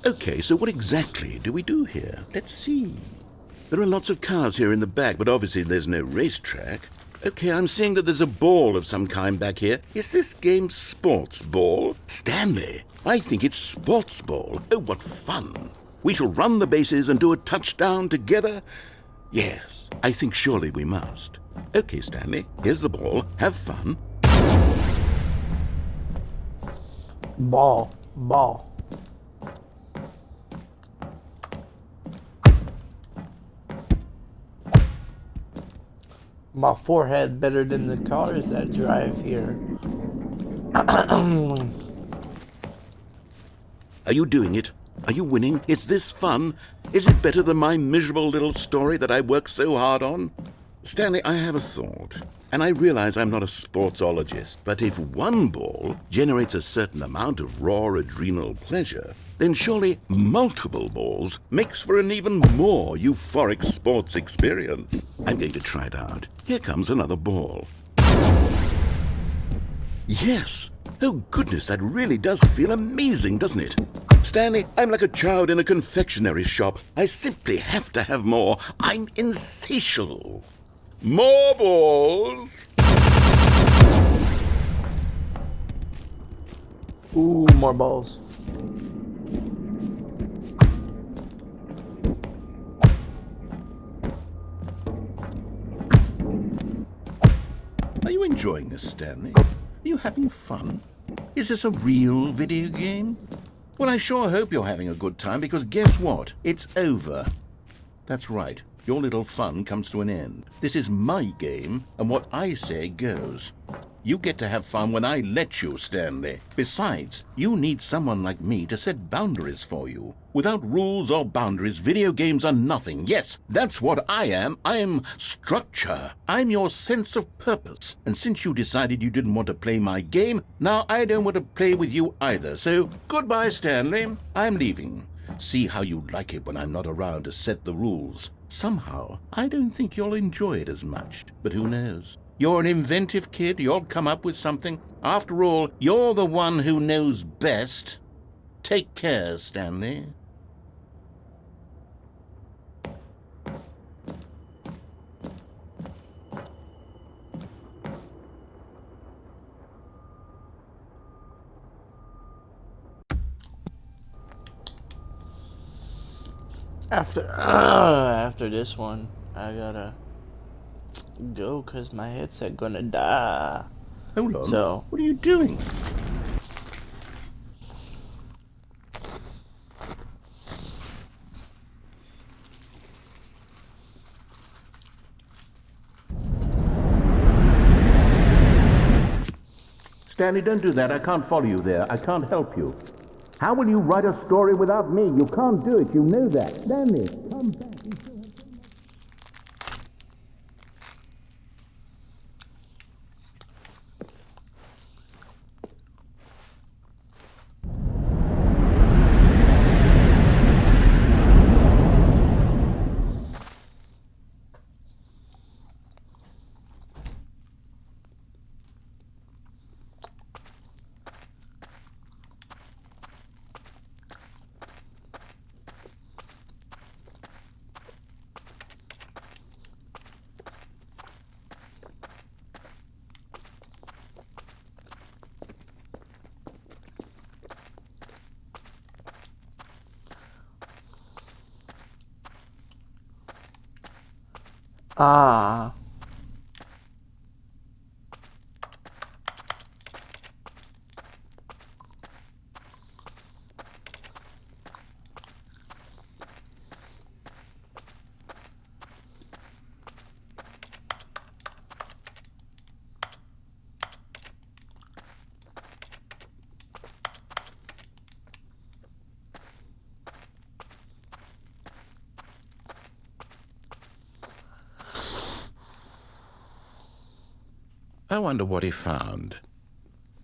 Okay, so what exactly do we do here? Let's see. There are lots of cars here in the back, but obviously there's no racetrack. Okay, I'm seeing that there's a ball of some kind back here. Is this game sports ball? Stanley, I think it's sports ball. Oh, what fun. We shall run the bases and do a touchdown together? Yes, I think surely we must. Okay, Stanley, here's the ball. Have fun. Ball. My forehead better than the cars that drive here. Are you doing it? Are you winning? Is this fun? Is it better than my miserable little story that I worked so hard on? Stanley, I have a thought. And I realize I'm not a sportsologist, but if one ball generates a certain amount of raw adrenal pleasure, then surely multiple balls makes for an even more euphoric sports experience. I'm going to try it out. Here comes another ball. Yes! Oh goodness, that really does feel amazing, doesn't it? Stanley, I'm like a child in a confectionery shop. I simply have to have more. I'm insatiable. More balls! Ooh, more balls. Are you enjoying this, Stanley? Are you having fun? Is this a real video game? Well, I sure hope you're having a good time, because guess what? It's over. That's right. Your little fun comes to an end. This is my game, and what I say goes. You get to have fun when I let you, Stanley. Besides, you need someone like me to set boundaries for you. Without rules or boundaries, video games are nothing. Yes, that's what I am. I'm structure. I'm your sense of purpose. And since you decided you didn't want to play my game, now I don't want to play with you either. So, goodbye, Stanley. I'm leaving. See how you like it when I'm not around to set the rules. Somehow, I don't think you'll enjoy it as much. But who knows? You're an inventive kid. You'll come up with something. After all, you're the one who knows best. Take care, Stanley. After this one, I gotta go because my headset gonna die. Hold on. So, What are you doing? Stanley, don't do that. I can't follow you there. I can't help you. How will you write a story without me? You can't do it. You know that. Stanley, come back. ah. I wonder what he found.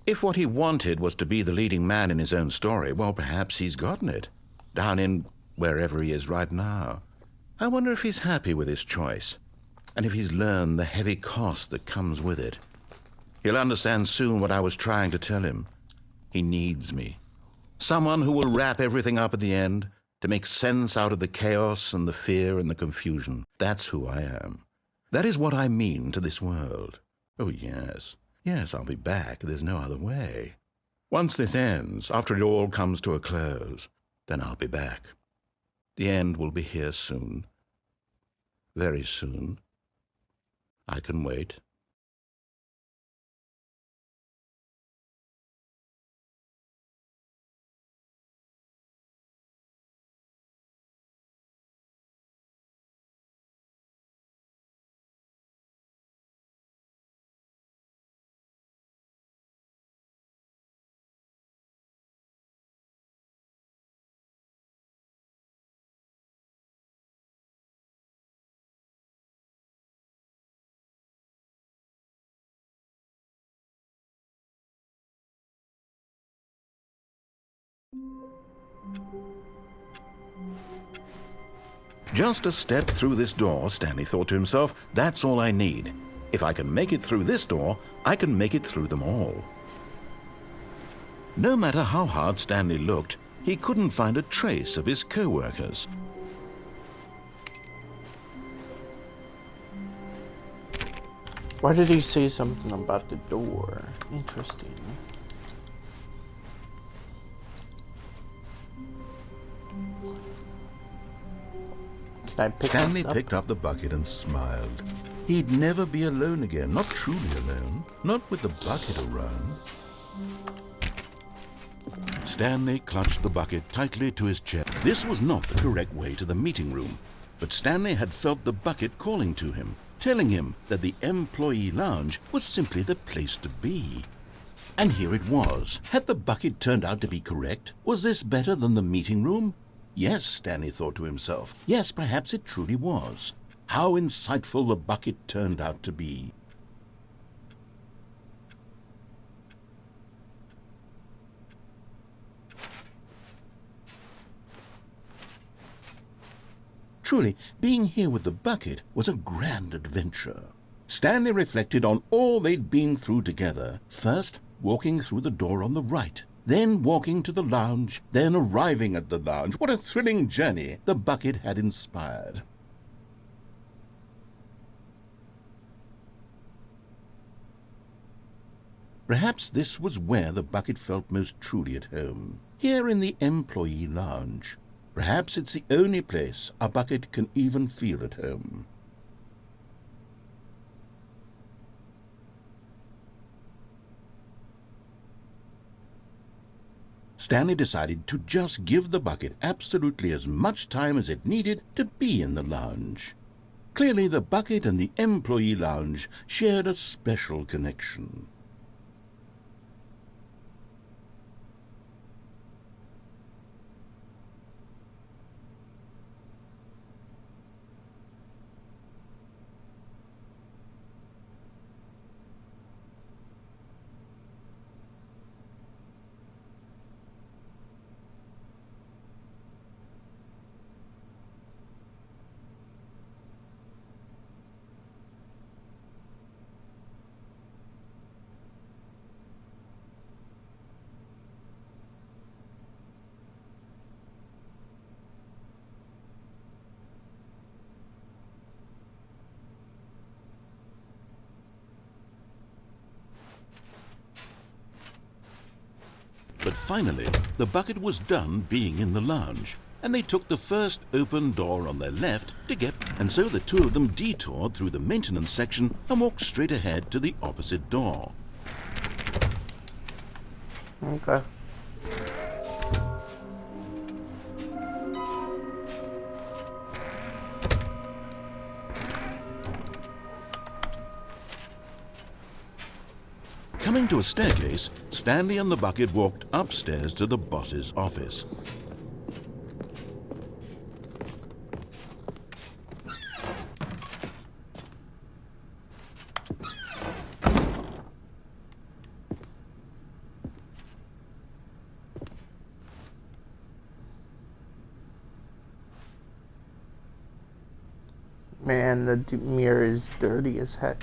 If what he wanted was to be the leading man in his own story, well, perhaps he's gotten it. Down in wherever he is right now. I wonder if he's happy with his choice, and if he's learned the heavy cost that comes with it. He'll understand soon what I was trying to tell him. He needs me. Someone who will wrap everything up at the end, to make sense out of the chaos and the fear and the confusion. That's who I am. That is what I mean to this world. Oh, yes. Yes, I'll be back. There's no other way. Once this ends, after it all comes to a close, then I'll be back. The end will be here soon. Very soon. I can wait. Just a step through this door, Stanley thought to himself, that's all I need. If I can make it through this door, I can make it through them all. No matter how hard Stanley looked, he couldn't find a trace of his co-workers. Why did he say something about the door? Interesting. Can I pick Stanley this up? picked up the bucket and smiled. He'd never be alone again, not truly alone, not with the bucket around. Stanley clutched the bucket tightly to his chest. This was not the correct way to the meeting room, but Stanley had felt the bucket calling to him, telling him that the employee lounge was simply the place to be. And here it was. Had the bucket turned out to be correct? Was this better than the meeting room? Yes, Stanley thought to himself. Yes, perhaps it truly was. How insightful the bucket turned out to be. Truly, being here with the bucket was a grand adventure. Stanley reflected on all they'd been through together. First, walking through the door on the right, then walking to the lounge, then arriving at the lounge. What a thrilling journey the bucket had inspired. Perhaps this was where the bucket felt most truly at home, here in the employee lounge. Perhaps it's the only place a bucket can even feel at home. Stanley decided to just give the bucket absolutely as much time as it needed to be in the lounge. Clearly, the bucket and the employee lounge shared a special connection. But finally, the bucket was done being in the lounge, and they took the first open door on their left to get, and so the two of them detoured through the maintenance section and walked straight ahead to the opposite door. Okay. Coming to a staircase, Stanley and the bucket walked upstairs to the boss's office. Man, the mirror is dirty as heck.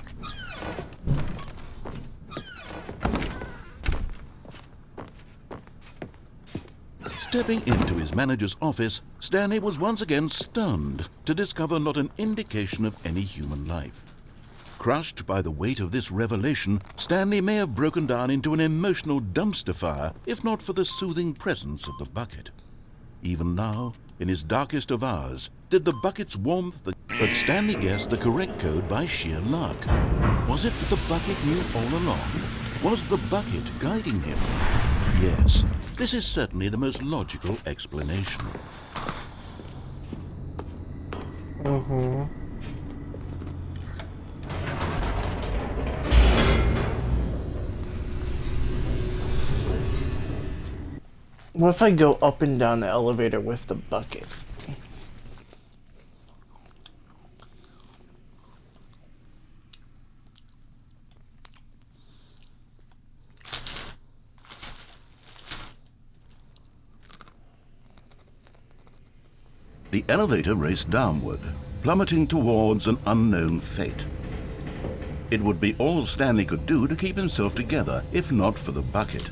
Stepping into his manager's office, Stanley was once again stunned to discover not an indication of any human life. Crushed by the weight of this revelation, Stanley may have broken down into an emotional dumpster fire if not for the soothing presence of the bucket. Even now, in his darkest of hours, did the bucket's warmth... But Stanley guessed the correct code by sheer luck. Was it that the bucket knew all along? Was the bucket guiding him? Yes, this is certainly the most logical explanation. What if I go up and down the elevator with the bucket? The elevator raced downward, plummeting towards an unknown fate. It would be all Stanley could do to keep himself together, if not for the bucket.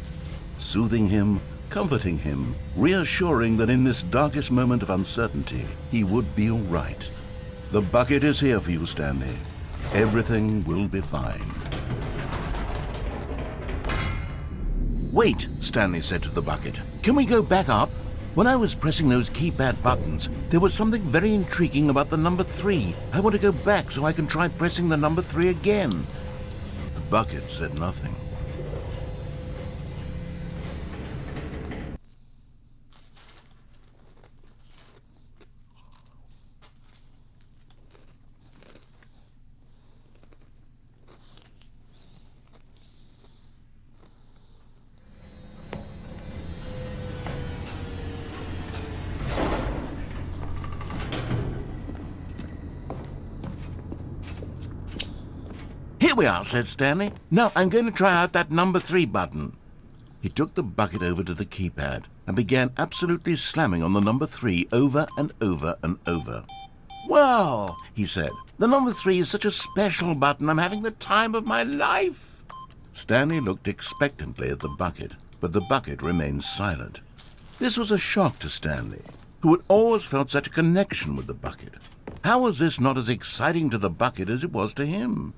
Soothing him, comforting him, reassuring that in this darkest moment of uncertainty, he would be all right. The bucket is here for you, Stanley. Everything will be fine. Wait, Stanley said to the bucket. Can we go back up? When I was pressing those keypad buttons, there was something very intriguing about the number 3. I want to go back so I can try pressing the number 3 again. The bucket said nothing. Here we are, said Stanley. Now I'm going to try out that number 3 button. He took the bucket over to the keypad and began absolutely slamming on the number 3 over and over and over. Well, he said, the number 3 is such a special button. I'm having the time of my life. Stanley looked expectantly at the bucket, but the bucket remained silent. This was a shock to Stanley, who had always felt such a connection with the bucket. How was this not as exciting to the bucket as it was to him?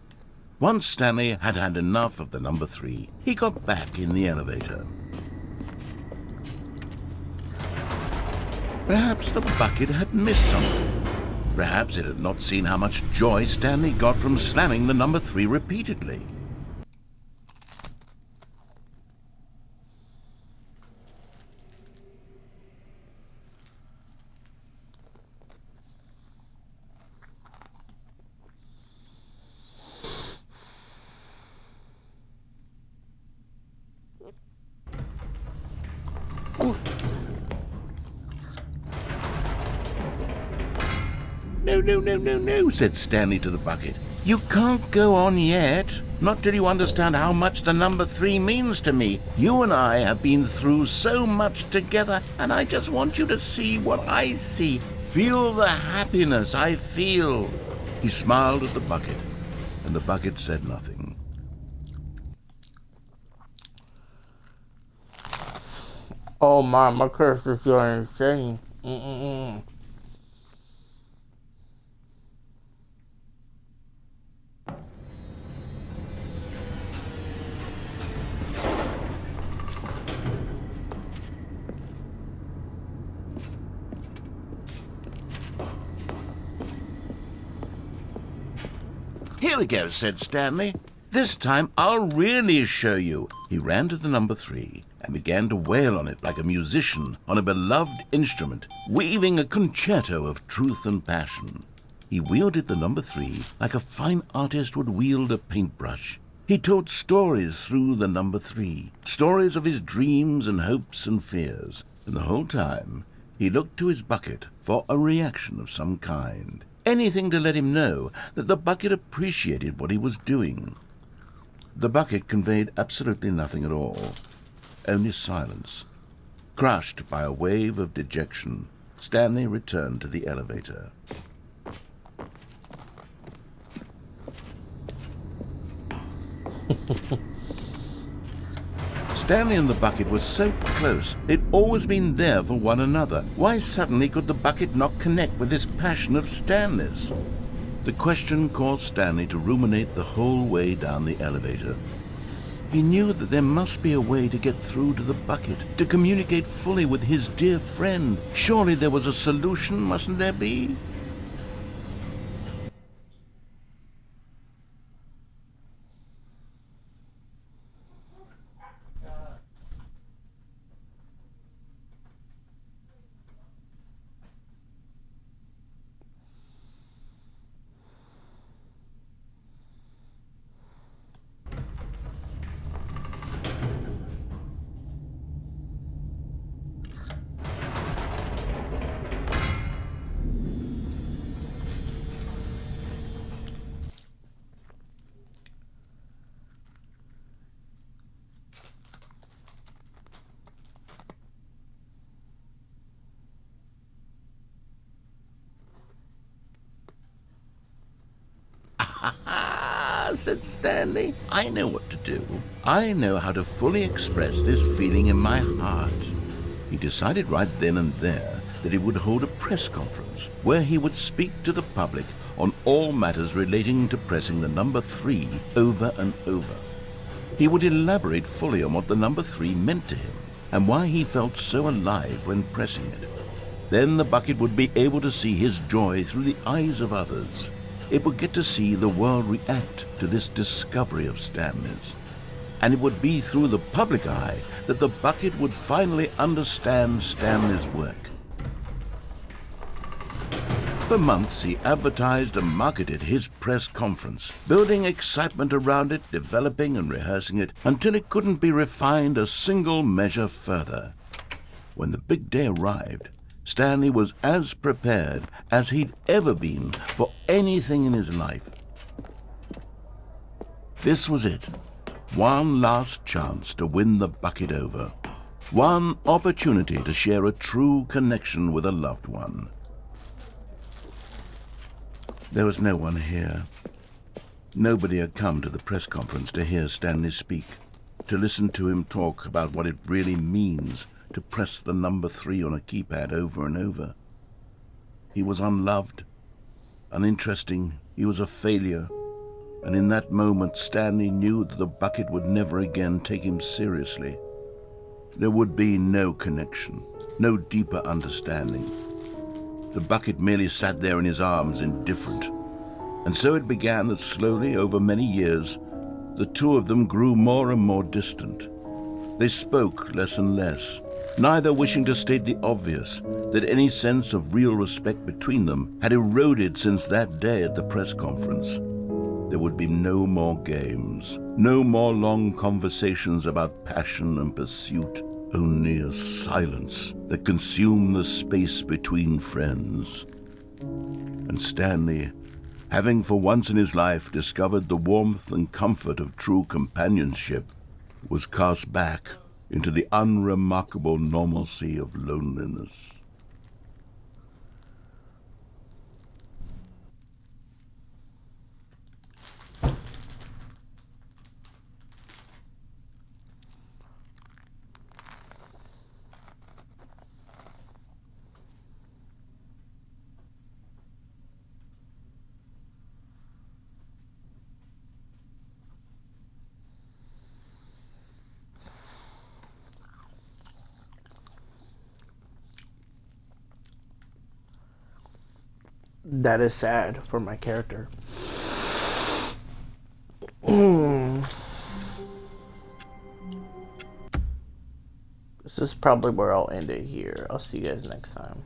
Once Stanley had had enough of the number 3, he got back in the elevator. Perhaps the bucket had missed something. Perhaps it had not seen how much joy Stanley got from slamming the number 3 repeatedly. No, said Stanley to the bucket. You can't go on yet. Not till you understand how much the number 3 means to me. You and I have been through so much together, and I just want you to see what I see. Feel the happiness I feel. He smiled at the bucket, and the bucket said nothing. Oh my character's going insane. Here we go, said Stanley. This time I'll really show you. He ran to the number 3 and began to wail on it like a musician on a beloved instrument, weaving a concerto of truth and passion. He wielded the number 3 like a fine artist would wield a paintbrush. He told stories through the number 3, stories of his dreams and hopes and fears, and the whole time he looked to his bucket for a reaction of some kind. Anything to let him know that the bucket appreciated what he was doing. The bucket conveyed absolutely nothing at all, only silence. Crushed by a wave of dejection, Stanley returned to the elevator. Stanley and the bucket were so close. They'd always been there for one another. Why suddenly could the bucket not connect with this passion of Stanley's? The question caused Stanley to ruminate the whole way down the elevator. He knew that there must be a way to get through to the bucket, to communicate fully with his dear friend. Surely there was a solution, mustn't there be? said Stanley. I know what to do. I know how to fully express this feeling in my heart. He decided right then and there that he would hold a press conference where he would speak to the public on all matters relating to pressing the number 3 over and over. He would elaborate fully on what the number 3 meant to him and why he felt so alive when pressing it. Then the bucket would be able to see his joy through the eyes of others. It would get to see the world react to this discovery of Stanley's. And it would be through the public eye that the bucket would finally understand Stanley's work. For months, he advertised and marketed his press conference, building excitement around it, developing and rehearsing it, until it couldn't be refined a single measure further. When the big day arrived, Stanley was as prepared as he'd ever been for anything in his life. This was it. One last chance to win the bucket over. One opportunity to share a true connection with a loved one. There was no one here. Nobody had come to the press conference to hear Stanley speak, to listen to him talk about what it really means to press the number 3 on a keypad over and over. He was unloved, uninteresting, he was a failure, and in that moment Stanley knew that the bucket would never again take him seriously. There would be no connection, no deeper understanding. The bucket merely sat there in his arms, indifferent. And so it began that slowly, over many years, the two of them grew more and more distant. They spoke less and less, neither wishing to state the obvious, that any sense of real respect between them had eroded since that day at the press conference. There would be no more games, no more long conversations about passion and pursuit. Only a silence that consumed the space between friends. And Stanley, having for once in his life discovered the warmth and comfort of true companionship, was cast back into the unremarkable normalcy of loneliness. That is sad for my character. This is probably where I'll end it here. I'll see you guys next time.